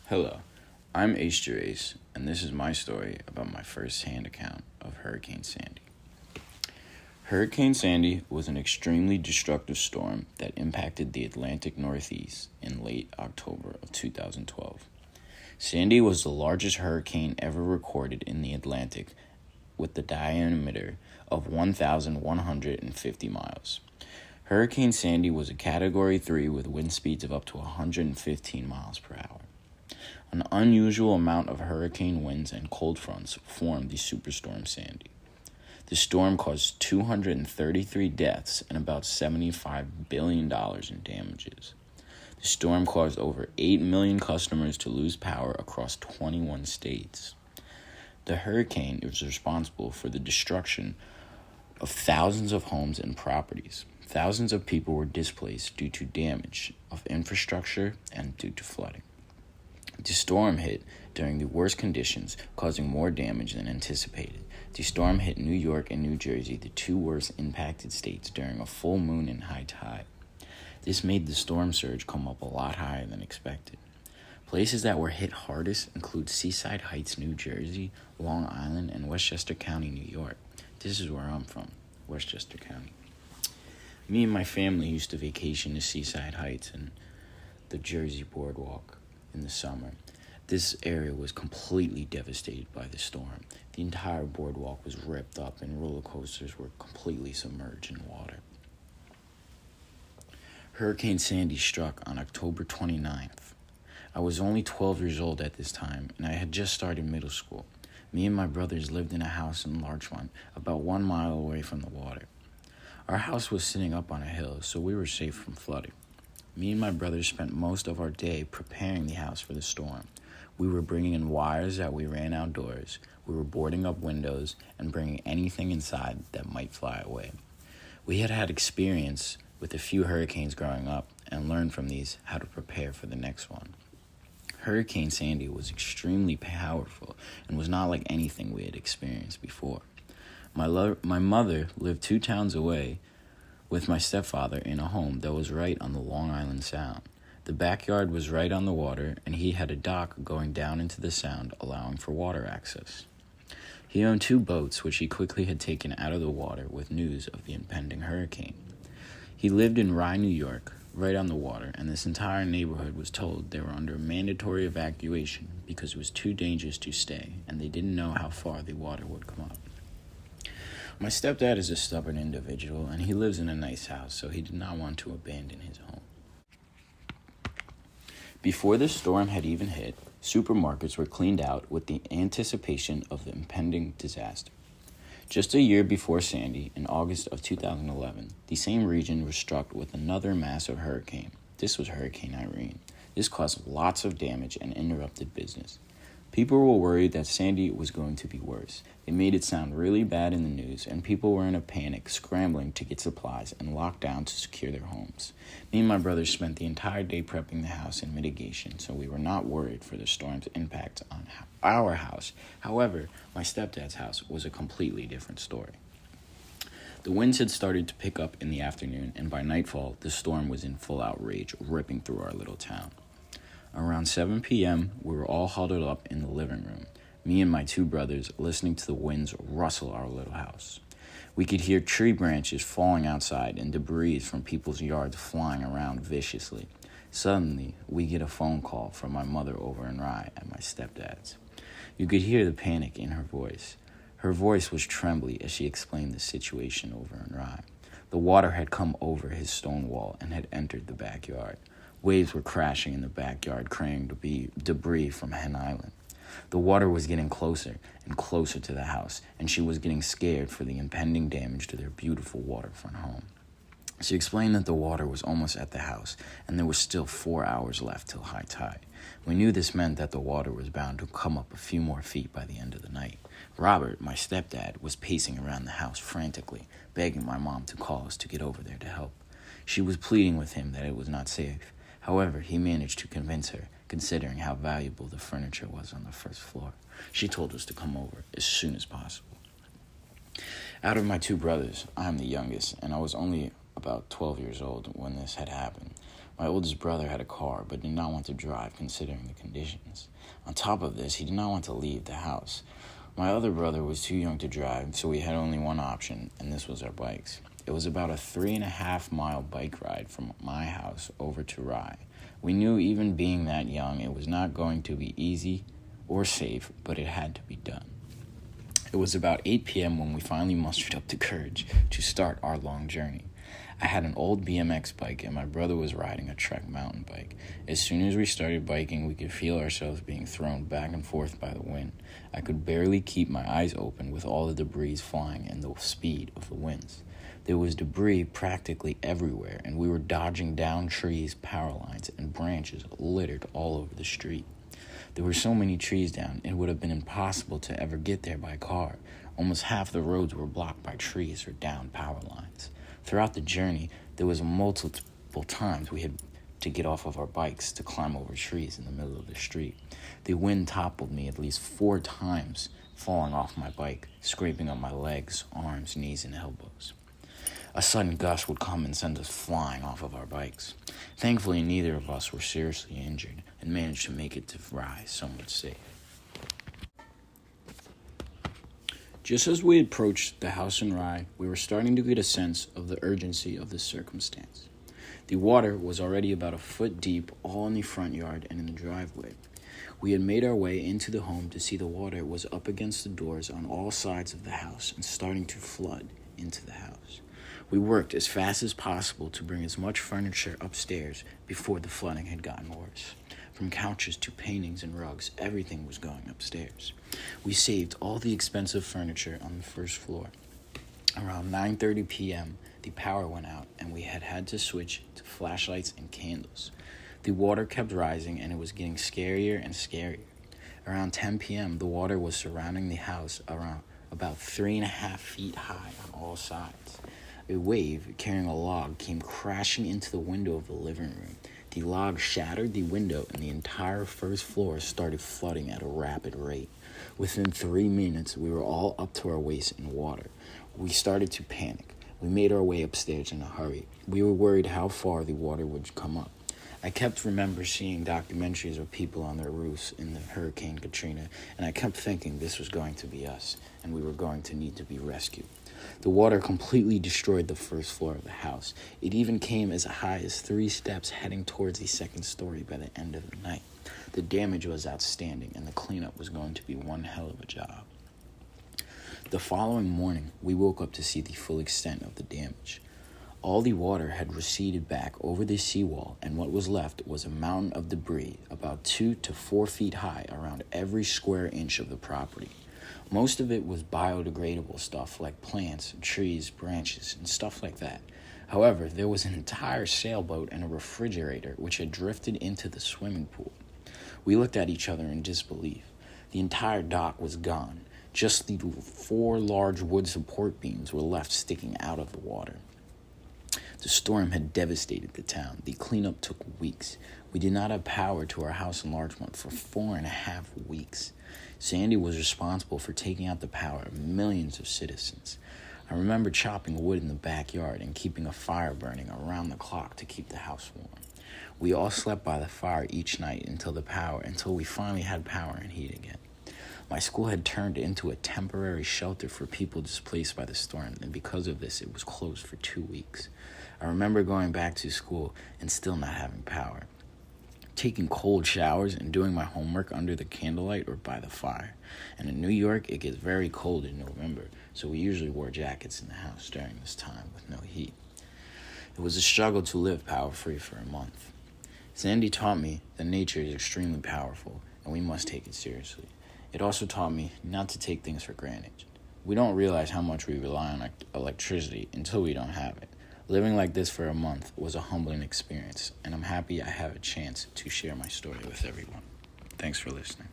Hello, I'm Ace Gerace, and this is my story about my first-hand account of Hurricane Sandy. Hurricane Sandy was an extremely destructive storm that impacted the Atlantic Northeast in late October of 2012. Sandy was the largest hurricane ever recorded in the Atlantic, with the diameter of 1,150 miles. Hurricane Sandy was a Category 3 with wind speeds of up to 115 miles per hour. An unusual amount of hurricane winds and cold fronts formed the Superstorm Sandy. The storm caused 233 deaths and about $75 billion in damages. The storm caused over 8 million customers to lose power across 21 states. The hurricane was responsible for the destruction of thousands of homes and properties. Thousands of people were displaced due to damage of infrastructure and due to flooding. The storm hit during the worst conditions, causing more damage than anticipated. The storm hit New York and New Jersey, the two worst impacted states, during a full moon and high tide. This made the storm surge come up a lot higher than expected. Places that were hit hardest include Seaside Heights, New Jersey, Long Island, and Westchester County, New York. This is where I'm from, Westchester County. Me and my family used to vacation to Seaside Heights and the Jersey Boardwalk in the summer. This area was completely devastated by the storm. The entire boardwalk was ripped up and roller coasters were completely submerged in water. Hurricane Sandy struck on October 29th. I was only 12 years old at this time, and I had just started middle school. Me and my brothers lived in a house in Larchmont, about 1 mile away from the water. Our house was sitting up on a hill, so we were safe from flooding. Me and my brothers spent most of our day preparing the house for the storm. We were bringing in wires that we ran outdoors. We were boarding up windows and bringing anything inside that might fly away. We had had experience with a few hurricanes growing up and learned from these how to prepare for the next one. Hurricane Sandy was extremely powerful and was not like anything we had experienced before. My mother lived 2 towns away with my stepfather in a home that was right on the Long Island Sound. The backyard was right on the water, and he had a dock going down into the Sound, allowing for water access. He owned 2 boats, which he quickly had taken out of the water with news of the impending hurricane. He lived in Rye, New York, right on the water, and this entire neighborhood was told they were under mandatory evacuation because it was too dangerous to stay, and they didn't know how far the water would come up. My stepdad is a stubborn individual, and he lives in a nice house, so he did not want to abandon his home. Before the storm had even hit, supermarkets were cleaned out with the anticipation of the impending disaster. Just a year before Sandy, in August of 2011, the same region was struck with another massive hurricane. This was Hurricane Irene. This caused lots of damage and interrupted business. People were worried that Sandy was going to be worse. They made it sound really bad in the news, and people were in a panic, scrambling to get supplies and locked down to secure their homes. Me and my brothers spent the entire day prepping the house in mitigation, so we were not worried for the storm's impact on our house. However, my stepdad's house was a completely different story. The winds had started to pick up in the afternoon, and by nightfall, the storm was in full outrage, ripping through our little town. Around 7 p.m., we were all huddled up in the living room, me and my 2 brothers listening to the winds rustle our little house. We could hear tree branches falling outside and debris from people's yards flying around viciously. Suddenly, we get a phone call from my mother over in Rye at my stepdad's. You could hear the panic in her voice. Her voice was trembly as she explained the situation over in Rye. The water had come over his stone wall and had entered the backyard. Waves were crashing in the backyard, carrying debris from Hen Island. The water was getting closer and closer to the house, and she was getting scared for the impending damage to their beautiful waterfront home. She explained that the water was almost at the house, and there was still 4 hours left till high tide. We knew this meant that the water was bound to come up a few more feet by the end of the night. Robert, my stepdad, was pacing around the house frantically, begging my mom to call us to get over there to help. She was pleading with him that it was not safe. However, he managed to convince her, considering how valuable the furniture was on the first floor. She told us to come over as soon as possible. Out of my 2 brothers, I am the youngest, and I was only about 12 years old when this had happened. My oldest brother had a car, but did not want to drive considering the conditions. On top of this, he did not want to leave the house. My other brother was too young to drive, so we had only one option, and this was our bikes. It was about a 3.5-mile bike ride from my house over to Rye. We knew even being that young, it was not going to be easy or safe, but it had to be done. It was about 8 p.m. when we finally mustered up the courage to start our long journey. I had an old BMX bike and my brother was riding a Trek mountain bike. As soon as we started biking, we could feel ourselves being thrown back and forth by the wind. I could barely keep my eyes open with all the debris flying and the speed of the winds. There was debris practically everywhere, and we were dodging down trees, power lines, and branches littered all over the street. There were so many trees down, it would have been impossible to ever get there by car. Almost half the roads were blocked by trees or down power lines. Throughout the journey, there was multiple times we had to get off of our bikes to climb over trees in the middle of the street. The wind toppled me at least 4 times, falling off my bike, scraping on my legs, arms, knees, and elbows. A sudden gust would come and send us flying off of our bikes. Thankfully, neither of us were seriously injured and managed to make it to Rye somewhat safe. Just as we approached the house in Rye, we were starting to get a sense of the urgency of this circumstance. The water was already about a foot deep, all in the front yard and in the driveway. We had made our way into the home to see the water was up against the doors on all sides of the house and starting to flood into the house. We worked as fast as possible to bring as much furniture upstairs before the flooding had gotten worse. From couches to paintings and rugs, everything was going upstairs. We saved all the expensive furniture on the first floor. Around 9:30 p.m., the power went out, and we had to switch to flashlights and candles. The water kept rising, and it was getting scarier and scarier. Around 10 p.m., the water was surrounding the house around about 3.5 feet high on all sides. A wave carrying a log came crashing into the window of the living room. The log shattered the window, and the entire first floor started flooding at a rapid rate. Within 3 minutes, we were all up to our waists in water. We started to panic. We made our way upstairs in a hurry. We were worried how far the water would come up. I kept remember seeing documentaries of people on their roofs in the Hurricane Katrina, and I kept thinking this was going to be us, and we were going to need to be rescued. The water completely destroyed the first floor of the house. It even came as high as 3 steps heading towards the second story by the end of the night. The damage was outstanding, and the cleanup was going to be one hell of a job. The following morning, we woke up to see the full extent of the damage. All the water had receded back over the seawall, and what was left was a mountain of debris about 2 to 4 feet high around every square inch of the property. Most of it was biodegradable stuff like plants, trees, branches, and stuff like that. However, there was an entire sailboat and a refrigerator which had drifted into the swimming pool. We looked at each other in disbelief. The entire dock was gone. Just the 4 large wood support beams were left sticking out of the water. The storm had devastated the town. The cleanup took weeks. We did not have power to our house in Larchmont for 4.5 weeks. Sandy was responsible for taking out the power of millions of citizens. I remember chopping wood in the backyard and keeping a fire burning around the clock to keep the house warm. We all slept by the fire each night until we finally had power and heat again. My school had turned into a temporary shelter for people displaced by the storm, and because of this, it was closed for 2 weeks. I remember going back to school and still not having power, taking cold showers and doing my homework under the candlelight or by the fire. And in New York, it gets very cold in November, so we usually wore jackets in the house during this time with no heat. It was a struggle to live power-free for a month. Sandy taught me that nature is extremely powerful, and we must take it seriously. It also taught me not to take things for granted. We don't realize how much we rely on electricity until we don't have it. Living like this for a month was a humbling experience, and I'm happy I have a chance to share my story with everyone. Thanks for listening.